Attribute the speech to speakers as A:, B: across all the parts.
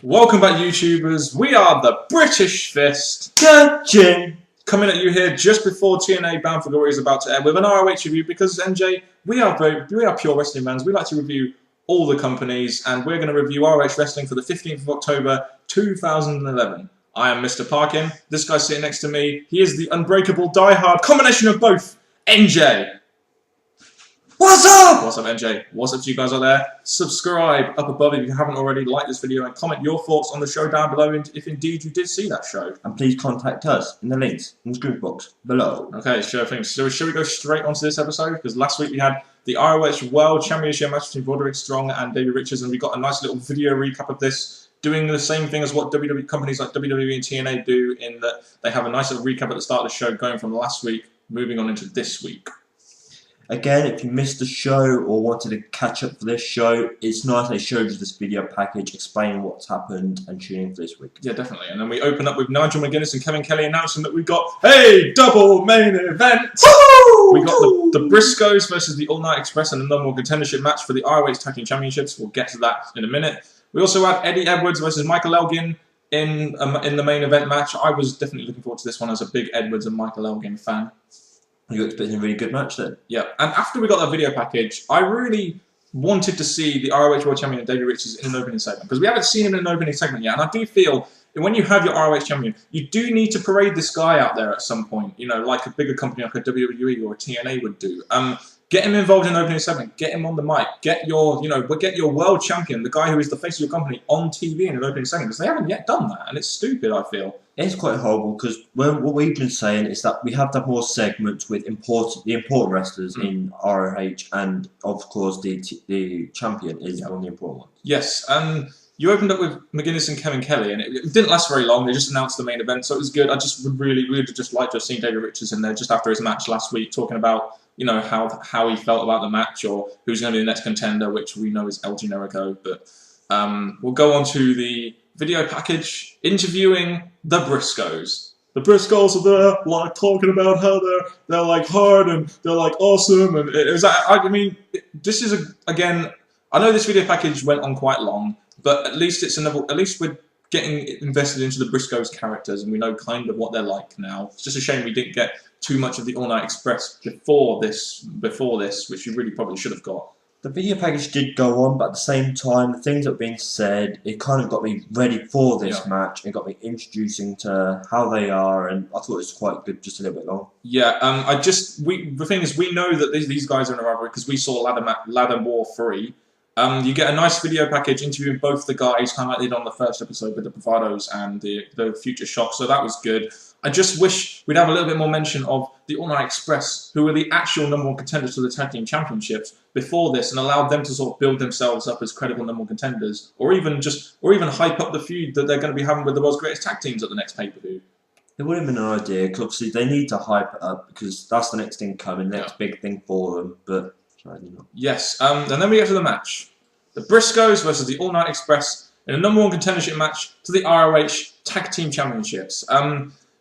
A: Welcome back, YouTubers. We are the British Fist.
B: Judging.
A: Coming at you here just before TNA Bound for Glory is about to air with an ROH review because, MJ, we are pure wrestling fans. We like to review all the companies, and we're going to review ROH Wrestling for the 15th of October, 2011. I am Mr. Parkin. This guy sitting next to me, he is the unbreakable, die-hard combination of both, NJ.
B: What's up?
A: What's up, NJ? What's up to you guys out there? Subscribe up above if you haven't already. Like this video and comment your thoughts on the show down below if indeed you did see that show.
B: And please contact us in the links in the description box below.
A: Okay, sure thing. So should we go straight onto this episode? Because last week we had the ROH World Championship match between Roderick Strong and Davey Richards, and we got a nice little video recap of this, doing the same thing as what WWE companies like WWE and TNA do, in that they have a nice little recap at the start of the show, going from last week, moving on into this week.
B: Again, if you missed the show or wanted to catch up for this show, it's nice they showed you this video package explaining what's happened and tuning in for this week.
A: Yeah, definitely. And then we open up with Nigel McGuinness and Kevin Kelly announcing that we've got a double main event.
B: Woo!
A: We got the Briscoes versus the All Night Express and the number one contendership match for the ROH Tag Team Championships. We'll get to that in a minute. We also had Eddie Edwards versus Michael Elgin in the main event match. I was definitely looking forward to this one as a big Edwards and Michael Elgin fan.
B: You're expecting a really good match then?
A: Yeah, and after we got that video package, I really wanted to see the ROH World Champion Davey Richards in an opening segment, because we haven't seen him in an opening segment yet, and I do feel that when you have your ROH Champion, you do need to parade this guy out there at some point, you know, like a bigger company like a WWE or a TNA would do. Get him involved in an opening segment, get him on the mic, get your world champion, the guy who is the face of your company, on TV in an opening segment, because they haven't yet done that, and it's stupid, I feel.
B: It's quite horrible because what we've been saying is that we have to have more segments with the important wrestlers in ROH, and of course the champion is one of the important ones.
A: Yes, and you opened up with McGuinness and Kevin Kelly, and it didn't last very long. They just announced the main event, so it was good. I just would really just like to have seen Davey Richards in there just after his match last week, talking about, you know, how he felt about the match, or who's going to be the next contender, which we know is El Generico. But we'll go on to the video package interviewing the Briscoes. The Briscoes are there, like, talking about how they're like hard and they're like awesome, and this is again. I know this video package went on quite long, but at least we're getting invested into the Briscoes characters, and we know kind of what they're like now. It's just a shame we didn't get too much of the All Night Express before this, which you really probably should have got.
B: The video package did go on, but at the same time, the things that were being said, it kind of got me ready for this match. It got me introducing to how they are, and I thought it was quite good, just a little bit long. Yeah,
A: the thing is, we know that these guys are in a rivalry because we saw Ladder War 3. You get a nice video package interviewing both the guys, kind of like they did on the first episode with the Bravados and the Future Shock, so that was good. I just wish we'd have a little bit more mention of the All Night Express, who were the actual number one contenders to the Tag Team Championships before this, and allowed them to sort of build themselves up as credible number one contenders, or even hype up the feud that they're going to be having with the world's greatest tag teams at the next pay-per-view.
B: It would have been an idea, because obviously they need to hype it up, because that's the next thing coming, next big thing for them, but sadly not.
A: Yes, and then we get to the match. The Briscoes versus the All Night Express in a number one contendership match to the ROH Tag Team Championships.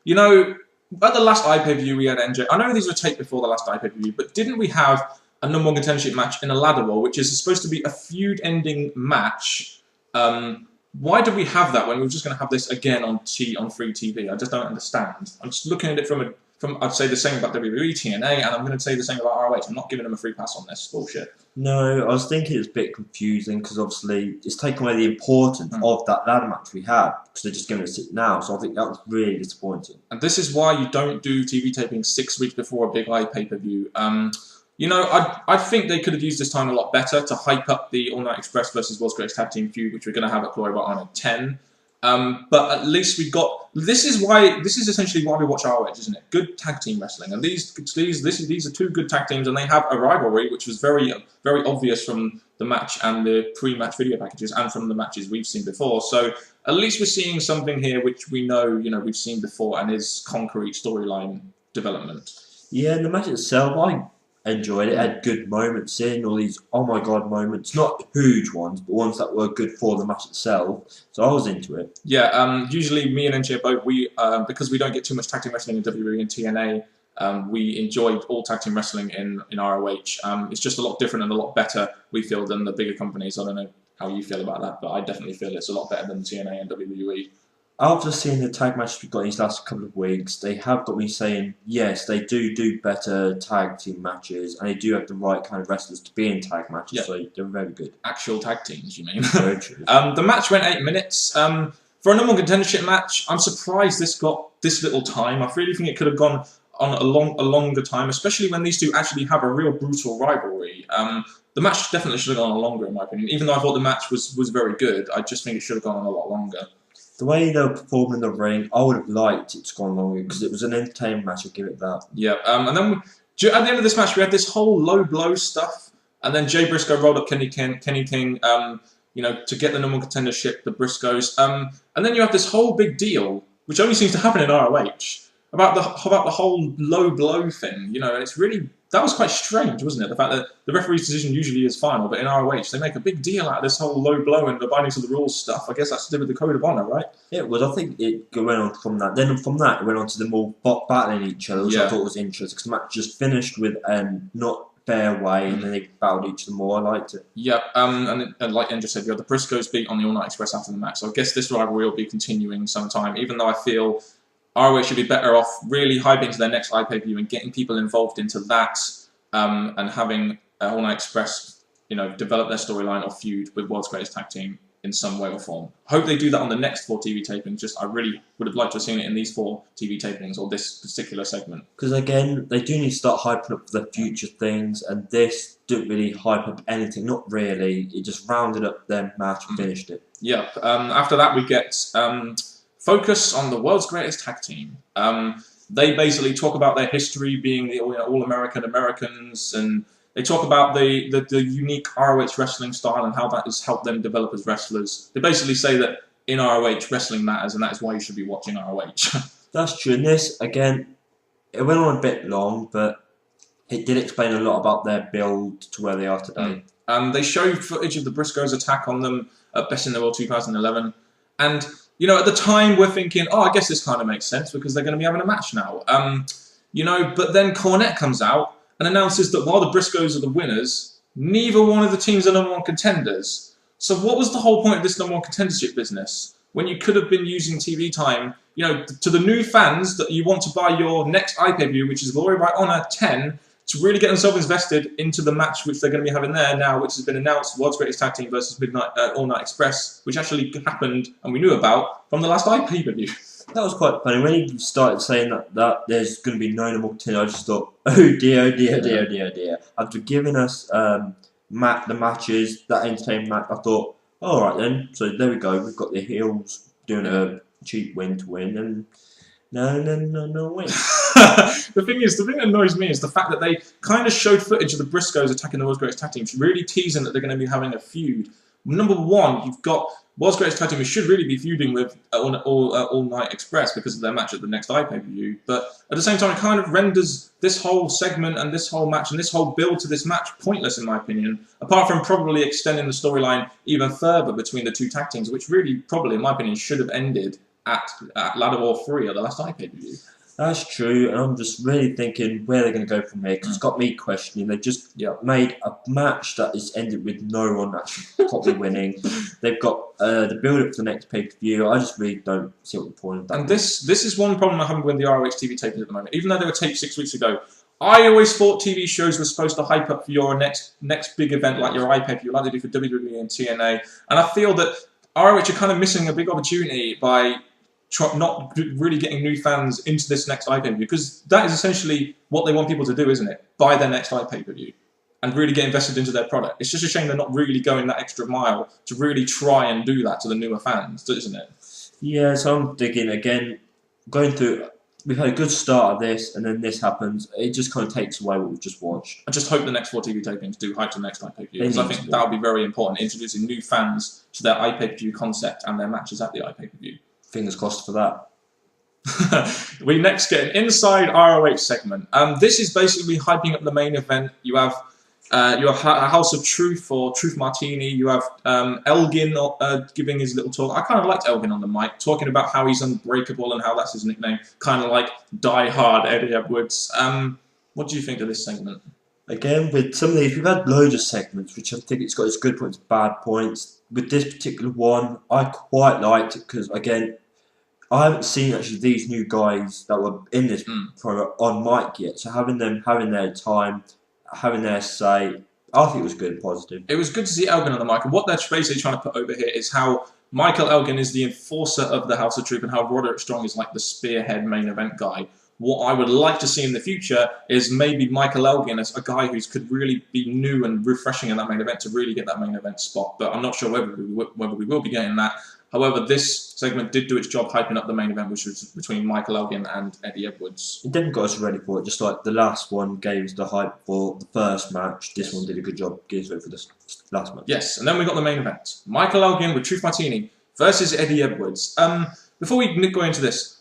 A: You know, at the last iPay-per-view we had NJ, I know these were taped before the last iPay-per-view, but didn't we have a number one contendership match in a ladder war, which is supposed to be a feud-ending match? Why did we have that when we were just going to have this again on free TV? I just don't understand. I'm just looking at it from I'd say the same about WWE, TNA, and I'm going to say the same about ROH. I'm not giving them a free pass on this bullshit.
B: No, I was thinking it's a bit confusing because obviously it's taken away the importance of that ladder match we had, because they're just giving us it now. So I think that was really disappointing.
A: And this is why you don't do TV taping 6 weeks before a big pay-per-view. You know, I think they could have used this time a lot better to hype up the All Night Express versus World's Greatest Tag Team feud, which we're going to have at Glory by Honor 10. But at least we got. This is essentially why we watch ROH, isn't it? Good tag team wrestling, and these are two good tag teams, and they have a rivalry, which was very obvious from the match and the pre-match video packages, and from the matches we've seen before. So at least we're seeing something here which we know, we've seen before, and is concrete storyline development.
B: Yeah, and the match itself, I enjoyed it. It had good moments in, all these oh my god moments, not huge ones, but ones that were good for the match itself. So I was into it.
A: Yeah, usually me and NJ both, because we don't get too much tag team wrestling in WWE and TNA, we enjoyed all tag team wrestling in ROH. It's just a lot different and a lot better, we feel, than the bigger companies. I don't know how you feel about that, but I definitely feel it's a lot better than TNA and WWE.
B: After seeing the tag matches we've got these last couple of weeks, they have got me saying, yes, they do better tag team matches, and they do have the right kind of wrestlers to be in tag matches,
A: Yeah.
B: so they're very good.
A: Actual tag teams, you mean?
B: Very true.
A: The match went 8 minutes. For a number one contendership match, I'm surprised this got this little time. I really think it could have gone on a longer time, especially when these two actually have a real brutal rivalry. The match definitely should have gone on longer, in my opinion. Even though I thought the match was very good, I just think it should have gone on a lot longer.
B: The way they were performing in the ring, I would have liked it to go on longer because it was an entertaining match. I'll give it that.
A: Yeah, and then at the end of this match, we had this whole low blow stuff, and then Jay Briscoe rolled up Kenny King, to get the number one contendership, the Briscoes, and then you have this whole big deal, which only seems to happen in ROH, about the whole low blow thing. It's really. That was quite strange, wasn't it? The fact that the referee's decision usually is final, but in ROH they make a big deal out of this whole low blow and the bindings of the rules stuff. I guess that's to do with the code of honour, right?
B: It was. I think it went on from that. Then from that, it went on to them all battling each other, which I thought was interesting because the match just finished with not fair way, and then they battled each other more. I liked it.
A: Yeah, and like Andrew said, we had the Briscoes beat on the All Night Express after the match, so I guess this rivalry will be continuing sometime, even though I feel ROH should be better off really hyping to their next live pay-per-view and getting people involved into that. And having All Night Express, develop their storyline or feud with World's Greatest Tag Team in some way or form. Hope they do that on the next 4 TV tapings. I really would have liked to have seen it in these 4 TV tapings or this particular segment.
B: Because again, they do need to start hyping up the future things, and this didn't really hype up anything. Not really. It just rounded up their match and finished it.
A: Yeah. After that, we get focus on the World's Greatest Tag Team. They basically talk about their history being the all-American Americans, and they talk about the unique ROH wrestling style and how that has helped them develop as wrestlers. They basically say that in ROH, wrestling matters, and that is why you should be watching ROH.
B: That's true. And this, again, it went on a bit long, but it did explain a lot about their build to where they are today.
A: They showed footage of the Briscoes' attack on them at Best in the World 2011, and at the time we're thinking, oh, I guess this kind of makes sense because they're going to be having a match now. But then Cornette comes out and announces that while the Briscoes are the winners, neither one of the teams are number one contenders. So what was the whole point of this number one contendership business when you could have been using TV time, to the new fans that you want to buy your next iPay-per-view, which is Glory by Honor 10, to really get themselves invested into the match which they're going to be having there now, which has been announced, World's Greatest Tag Team versus All Night Express, which actually happened and we knew about from the last pay-per-view.
B: That was quite funny. When he started saying that there's going to be no more contender, I just thought, oh dear. After giving us the matches, that entertainment match, I thought, all right then. So there we go. We've got the heels doing a cheap win to win, and no win.
A: The thing that annoys me is the fact that they kind of showed footage of the Briscoes attacking the World's Greatest Tag Team, really teasing that they're going to be having a feud. Number one, you've got World's Greatest Tag Team who should really be feuding with All Night Express because of their match at the next pay-per-view. But at the same time, it kind of renders this whole segment and this whole match and this whole build to this match pointless, in my opinion, apart from probably extending the storyline even further between the two tag teams, which really, probably, in my opinion, should have ended at Ladder War 3 or the last pay-per-view.
B: That's true, and I'm just really thinking where they're going to go from here, because it's got me questioning. They just made a match that is ended with no one actually properly winning. They've got the build-up for the next pay-per-view. I just really don't see what the point of that
A: And this is one problem I'm having with the ROH TV tapings at the moment. Even though they were taped 6 weeks ago, I always thought TV shows were supposed to hype up for your next big event, like your iPay-per-view, like they do for WWE and TNA. And I feel that ROH are kind of missing a big opportunity by not really getting new fans into this next iPay-per-view, because that is essentially what they want people to do, isn't it? Buy their next iPay-per-view and really get invested into their product. It's just a shame they're not really going that extra mile to really try and do that to the newer fans, isn't it?
B: Yeah, so I'm digging again, going through. We've had a good start of this, and then this happens. It just kind of takes away what we've just watched.
A: I just hope the next 4 TV tapings do hype to the next iPay-per-view, because I think that would be very important, introducing new fans to their iPay-per-view concept and their matches at the iPay-per-view.
B: Fingers crossed for that.
A: We next get an Inside ROH segment. This is basically hyping up the main event. You have House of Truth or Truth Martini. You have Elgin giving his little talk. I kind of liked Elgin on the mic, talking about how he's unbreakable and how that's his nickname. Kind of like Die Hard Eddie Edwards. What do you think of this segment?
B: Again, with some of these, we've had loads of segments, which I think it's got its good points, bad points. With this particular one, I quite liked it because, again, I haven't seen actually these new guys that were in this promo on mic yet. So having them having their time, having their say, I think it was good and positive.
A: It was good to see Elgin on the mic, and what they're basically trying to put over here is how Michael Elgin is the enforcer of the House of Truth and how Roderick Strong is like the spearhead main event guy. What I would like to see in the future is maybe Michael Elgin as a guy who could really be new and refreshing in that main event to really get that main event spot. But I'm not sure whether we will be getting that. However, this segment did do its job hyping up the main event, which was between Michael Elgin and Eddie Edwards.
B: It definitely got us ready for it, just like the last one gave us the hype for the first match. This one did a good job getting us ready for this last match.
A: Yes, and then we got the main event. Michael Elgin with Truth Martini versus Eddie Edwards. Before we go into this,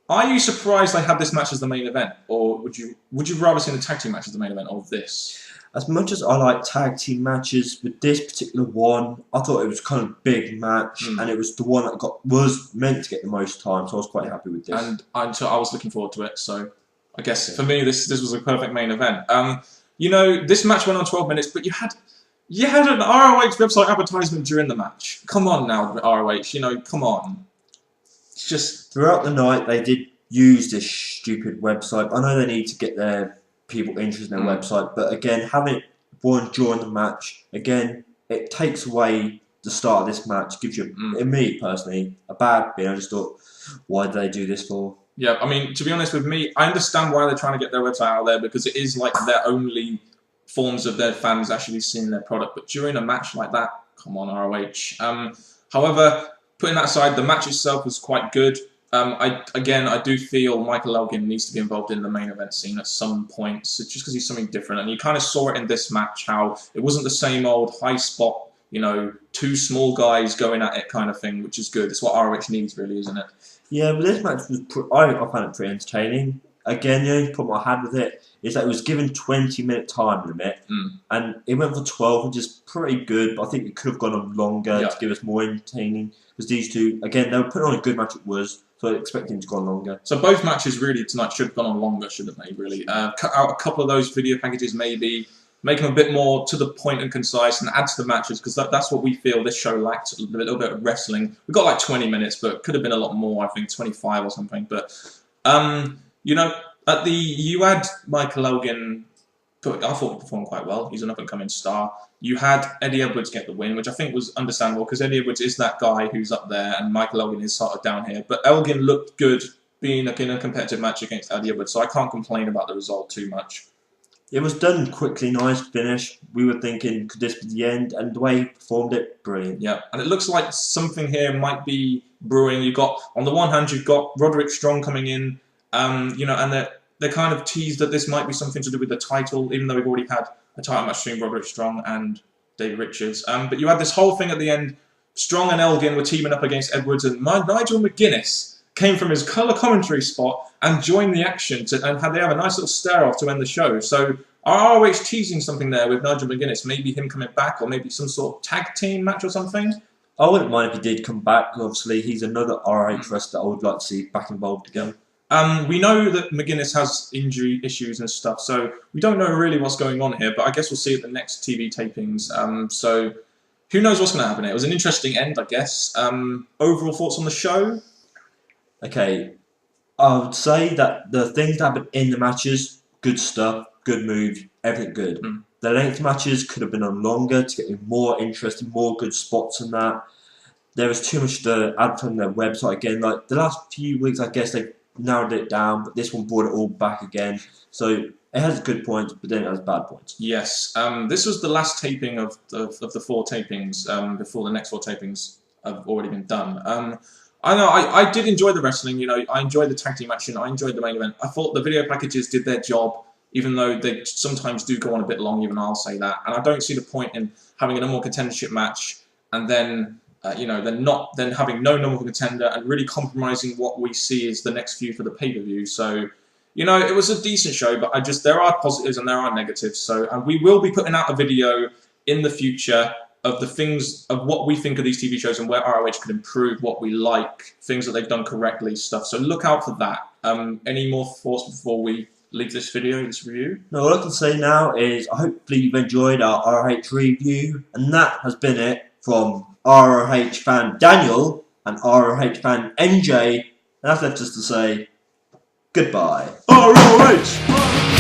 A: are you surprised they had this match as the main event, or would you rather see the tag team match as the main event of this?
B: As much as I like tag team matches, with this particular one, I thought it was kind of a big match, and it was the one that was meant to get the most time, so I was quite happy with this.
A: And I was looking forward to it, so I guess for me this was a perfect main event. You know, this match went on 12 minutes, but you had an ROH website advertisement during the match. Come on now, ROH, you know, come on. It's just
B: throughout the night they did use this stupid website. I know they need to get their people interested in their website, but again, having one during the match, again, it takes away the start of this match, gives you, in me personally, a bad feeling. I just thought, why did they do this for?
A: Yeah, I mean, to be honest with me, I understand why they're trying to get their website out there, because it is like their only forms of their fans actually seeing their product. But during a match like that, come on, ROH. However, putting that aside, the match itself was quite good. I do feel Michael Elgin needs to be involved in the main event scene at some point, so just because he's something different. And you kind of saw it in this match, how it wasn't the same old high spot, you know, two small guys going at it kind of thing, which is good. It's what ROH needs, really, isn't it?
B: Yeah, but this match was, I found it pretty entertaining. Again, the only problem I had with it is that it was given 20-minute time limit, and it went for 12, which is pretty good, but I think it could have gone on longer to give us more entertaining. Because these two, again, they were putting on a good match, it was, so I expect him to go on longer.
A: So both matches really tonight should have gone on longer, shouldn't they, really? Cut out a couple of those video packages maybe, make them a bit more to the point and concise, and add to the matches, because that's what we feel this show lacked, a little bit of wrestling. We got like 20 minutes, but could have been a lot more, I think 25 or something. But, you know, you had Michael Elgin, I thought he performed quite well. He's an up-and-coming star. You had Eddie Edwards get the win, which I think was understandable, because Eddie Edwards is that guy who's up there, and Michael Elgin is sort of down here. But Elgin looked good being in a competitive match against Eddie Edwards, so I can't complain about the result too much.
B: It was done quickly, nice finish. We were thinking, could this be the end? And the way he performed it, brilliant.
A: Yeah, and it looks like something here might be brewing. You got, on the one hand, you've got Roderick Strong coming in, you know, and they kind of teased that this might be something to do with the title, even though we've already had a title match between Roderick Strong and David Richards. But you had this whole thing at the end. Strong and Elgin were teaming up against Edwards, and Nigel McGuinness came from his colour commentary spot and joined the action, and they have a nice little stare-off to end the show. So are ROH teasing something there with Nigel McGuinness? Maybe him coming back, or maybe some sort of tag team match or something?
B: I wouldn't mind if he did come back. Obviously, he's another ROH wrestler I would like to see back involved again.
A: We know that McGuinness has injury issues and stuff, so we don't know really what's going on here, but I guess we'll see at the next TV tapings. So who knows what's going to happen here? It was an interesting end, I guess. Overall thoughts on the show?
B: Okay, I would say that the things that happened in the matches, good stuff, good move, everything good. The length matches could have been on longer to get more interesting, more good spots and that. There was too much to add from their website again. Like the last few weeks, I guess they narrowed it down, but this one brought it all back again. So it has good points, but then it has bad points.
A: Yes, this was the last taping of the 4 tapings before the next 4 tapings have already been done. I know I did enjoy the wrestling. You know, I enjoyed the tag team action. I enjoyed the main event. I thought the video packages did their job, even though they sometimes do go on a bit long. Even I'll say that. And I don't see the point in having a number one contendership match and then you know, then having no number one contender and really compromising what we see as the next few for the pay-per-view. So, you know, it was a decent show, but there are positives and there are negatives. So, and we will be putting out a video in the future of the things, of what we think of these TV shows and where ROH could improve, what we like, things that they've done correctly, stuff. So look out for that. Any more thoughts before we leave this video, this review?
B: No, all I can say now is hopefully you've enjoyed our ROH review, and that has been it from ROH fan Daniel and ROH fan NJ. And that's left us to say goodbye.
A: ROH!